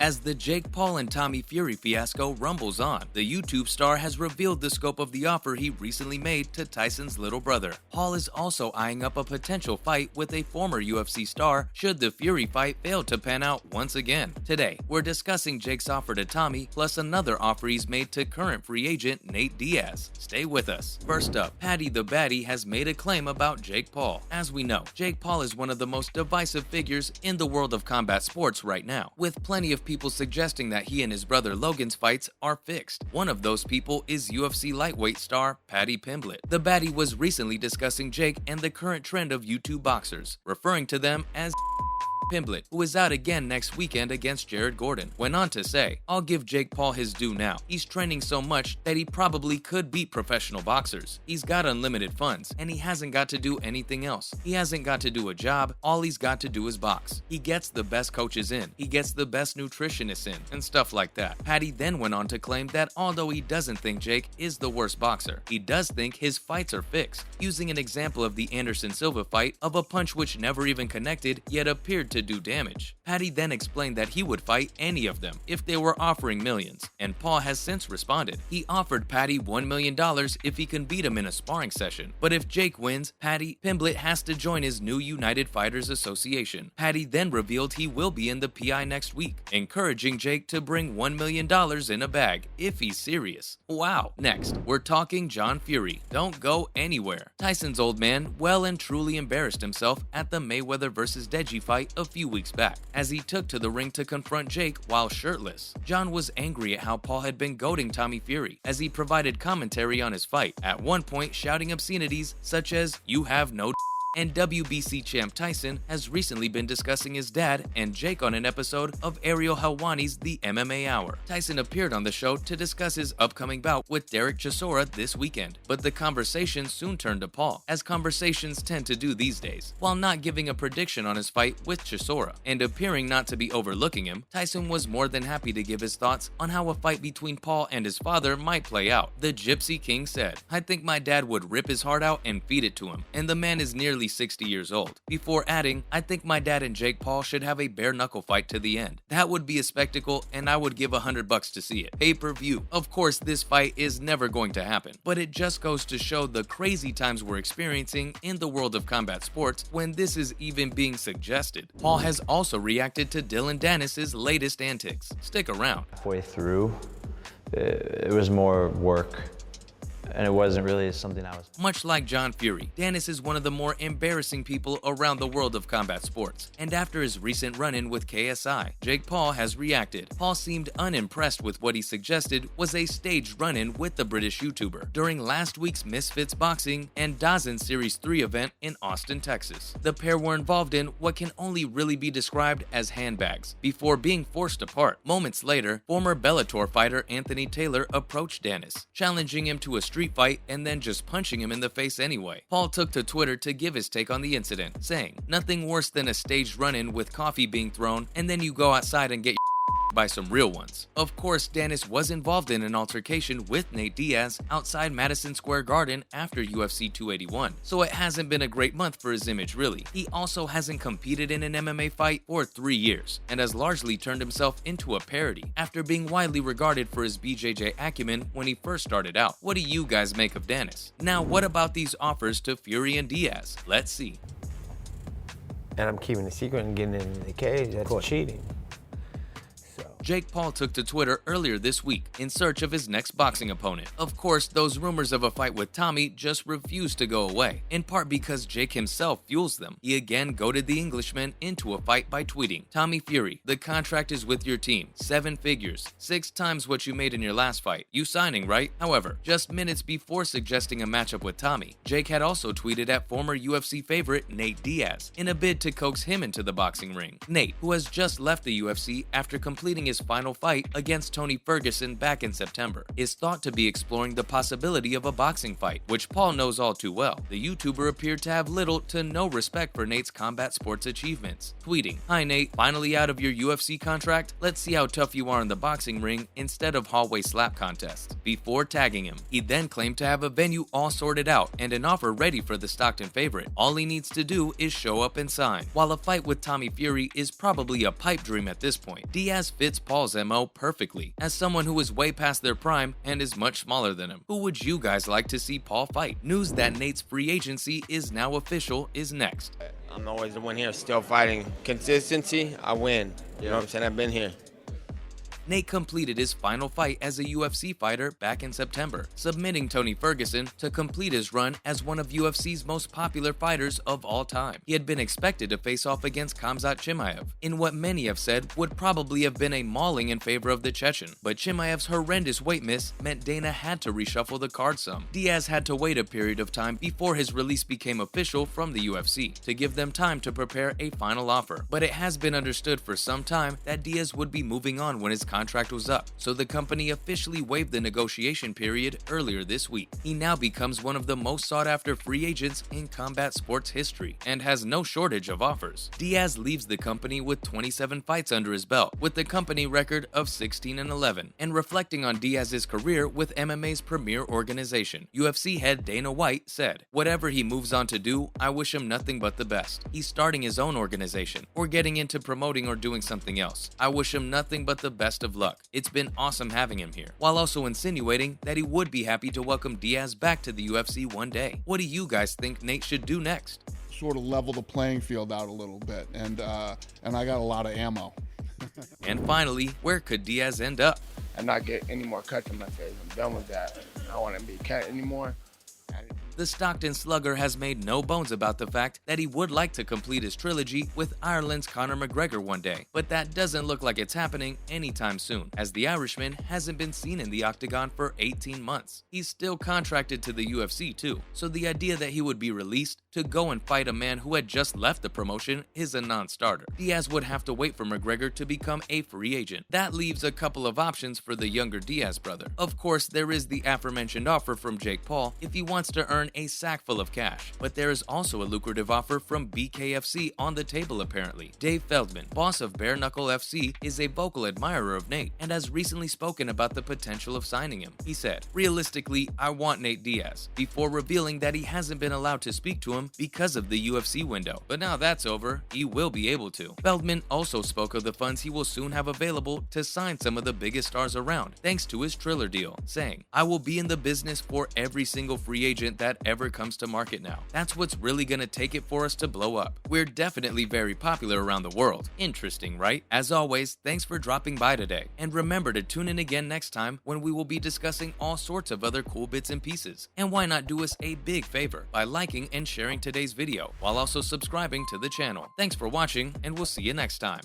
As the Jake Paul and Tommy Fury fiasco rumbles on, the YouTube star has revealed the scope of the offer he recently made to Tyson's little brother. Paul is also eyeing up a potential fight with a former UFC star should the Fury fight fail to pan out once again. Today, we're discussing Jake's offer to Tommy plus another offer he's made to current free agent Nate Diaz. Stay with us. First up, Paddy the Baddie has made a claim about Jake Paul. As we know, Jake Paul is one of the most divisive figures in the world of combat sports right now, with plenty of people suggesting that he and his brother Logan's fights are fixed. One of those people is UFC lightweight star Paddy Pimblett. The Baddie was recently discussing Jake and the current trend of YouTube boxers, referring to them as Pimblett, who is out again next weekend against Jared Gordon, went on to say, "I'll give Jake Paul his due now. He's training so much that he probably could beat professional boxers. He's got unlimited funds, and he hasn't got to do anything else. He hasn't got to do a job. All he's got to do is box. He gets the best coaches in. He gets the best nutritionists in, and stuff like that." Paddy then went on to claim that although he doesn't think Jake is the worst boxer, he does think his fights are fixed, using an example of the Anderson Silva fight of a punch which never even connected yet appeared to do damage. Paddy then explained that he would fight any of them if they were offering millions, and Paul has since responded. He offered Paddy $1 million if he can beat him in a sparring session, but if Jake wins, Pimblett has to join his new United Fighters Association. Paddy then revealed he will be in the PI next week, encouraging Jake to bring $1 million in a bag if he's serious. Wow. Next, we're talking John Fury. Don't go anywhere. Tyson's old man well and truly embarrassed himself at the Mayweather vs. Deji fight a few weeks back, as he took to the ring to confront Jake while shirtless. John was angry at how Paul had been goading Tommy Fury, as he provided commentary on his fight, at one point shouting obscenities such as, "You have no." And WBC champ Tyson has recently been discussing his dad and Jake on an episode of Ariel Helwani's The MMA Hour. Tyson appeared on the show to discuss his upcoming bout with Derek Chisora this weekend, but the conversation soon turned to Paul, as conversations tend to do these days. While not giving a prediction on his fight with Chisora and appearing not to be overlooking him, Tyson was more than happy to give his thoughts on how a fight between Paul and his father might play out. The Gypsy King said, "I think my dad would rip his heart out and feed it to him, and the man is nearly 60 years old," before adding, "I think my dad and Jake Paul should have a bare knuckle fight to the end. That would be a spectacle, and I would give $100 to see it. Pay-per-view." Of course, this fight is never going to happen, but it just goes to show the crazy times we're experiencing in the world of combat sports when this is even being suggested. Paul has also reacted to Dylan Dennis's latest antics. Stick around. Halfway through, it was more work, and it wasn't really something I was... Much like John Fury, Dennis is one of the more embarrassing people around the world of combat sports, and after his recent run-in with KSI, Jake Paul has reacted. Paul seemed unimpressed with what he suggested was a staged run-in with the British YouTuber during last week's Misfits Boxing and Dazn Series 3 event in Austin, Texas. The pair were involved in what can only really be described as handbags, before being forced apart. Moments later, former Bellator fighter Anthony Taylor approached Dennis, challenging him to a street fight and then just punching him in the face anyway. Paul took to Twitter to give his take on the incident, saying, "Nothing worse than a staged run-in with coffee being thrown and then you go outside and get by some real ones." Of course, Dennis was involved in an altercation with Nate Diaz outside Madison Square Garden after UFC 281, so it hasn't been a great month for his image really. He also hasn't competed in an MMA fight for 3 years, and has largely turned himself into a parody, after being widely regarded for his BJJ acumen when he first started out. What do you guys make of Dennis? Now, what about these offers to Fury and Diaz? Let's see. And I'm keeping the secret and getting in the cage. That's cheating. Jake Paul took to Twitter earlier this week in search of his next boxing opponent. Of course, those rumors of a fight with Tommy just refuse to go away, in part because Jake himself fuels them. He again goaded the Englishman into a fight by tweeting, "Tommy Fury, the contract is with your team. 7 figures, 6 times what you made in your last fight. You signing, right?" However, just minutes before suggesting a matchup with Tommy, Jake had also tweeted at former UFC favorite Nate Diaz in a bid to coax him into the boxing ring. Nate, who has just left the UFC after completing his final fight against Tony Ferguson back in September, is thought to be exploring the possibility of a boxing fight, which Paul knows all too well. The YouTuber appeared to have little to no respect for Nate's combat sports achievements, tweeting, "Hi Nate, finally out of your UFC contract? Let's see how tough you are in the boxing ring instead of hallway slap contests," before tagging him. He then claimed to have a venue all sorted out and an offer ready for the Stockton favorite. All he needs to do is show up and sign. While a fight with Tommy Fury is probably a pipe dream at this point, Diaz fits Paul's MO perfectly, as someone who is way past their prime and is much smaller than him. Who would you guys like to see Paul fight? News that Nate's free agency is now official is next. I'm always the one here, still fighting. Consistency, I win. You know what I'm saying? I've been here. Nate completed his final fight as a UFC fighter back in September, submitting Tony Ferguson to complete his run as one of UFC's most popular fighters of all time. He had been expected to face off against Khamzat Chimaev in what many have said would probably have been a mauling in favor of the Chechen, but Chimaev's horrendous weight miss meant Dana had to reshuffle the card some. Diaz had to wait a period of time before his release became official from the UFC to give them time to prepare a final offer, but it has been understood for some time that Diaz would be moving on when his contract was up, so the company officially waived the negotiation period earlier this week. He now becomes one of the most sought-after free agents in combat sports history and has no shortage of offers. Diaz leaves the company with 27 fights under his belt, with the company record of 16-11, and reflecting on Diaz's career with MMA's premier organization, UFC head Dana White said, "Whatever he moves on to do, I wish him nothing but the best. He's starting his own organization, or getting into promoting or doing something else. I wish him nothing but the best of luck. It's been awesome having him here," while also insinuating that he would be happy to welcome Diaz back to the UFC one day. What do you guys think Nate should do next? Sort of level the playing field out a little bit, and I got a lot of ammo. And finally, where could Diaz end up? I'm not getting any more cuts in my face. I'm done with that. I don't want to be cut anymore. The Stockton slugger has made no bones about the fact that he would like to complete his trilogy with Ireland's Conor McGregor one day, but that doesn't look like it's happening anytime soon, as the Irishman hasn't been seen in the octagon for 18 months. He's still contracted to the UFC too, so the idea that he would be released to go and fight a man who had just left the promotion is a non-starter. Diaz would have to wait for McGregor to become a free agent. That leaves a couple of options for the younger Diaz brother. Of course, there is the aforementioned offer from Jake Paul if he wants to earn a sack full of cash, but there is also a lucrative offer from BKFC on the table apparently. Dave Feldman, boss of Bare Knuckle FC, is a vocal admirer of Nate and has recently spoken about the potential of signing him. He said, "Realistically, I want Nate Diaz," before revealing that he hasn't been allowed to speak to him because of the UFC window. But now that's over, he will be able to. Feldman also spoke of the funds he will soon have available to sign some of the biggest stars around, thanks to his Triller deal, saying, "I will be in the business for every single free agent that ever comes to market now. That's what's really gonna take it for us to blow up. We're definitely very popular around the world." Interesting, right? As always, thanks for dropping by today, and remember to tune in again next time when we will be discussing all sorts of other cool bits and pieces. And why not do us a big favor by liking and sharing today's video, while also subscribing to the channel. Thanks for watching, and we'll see you next time.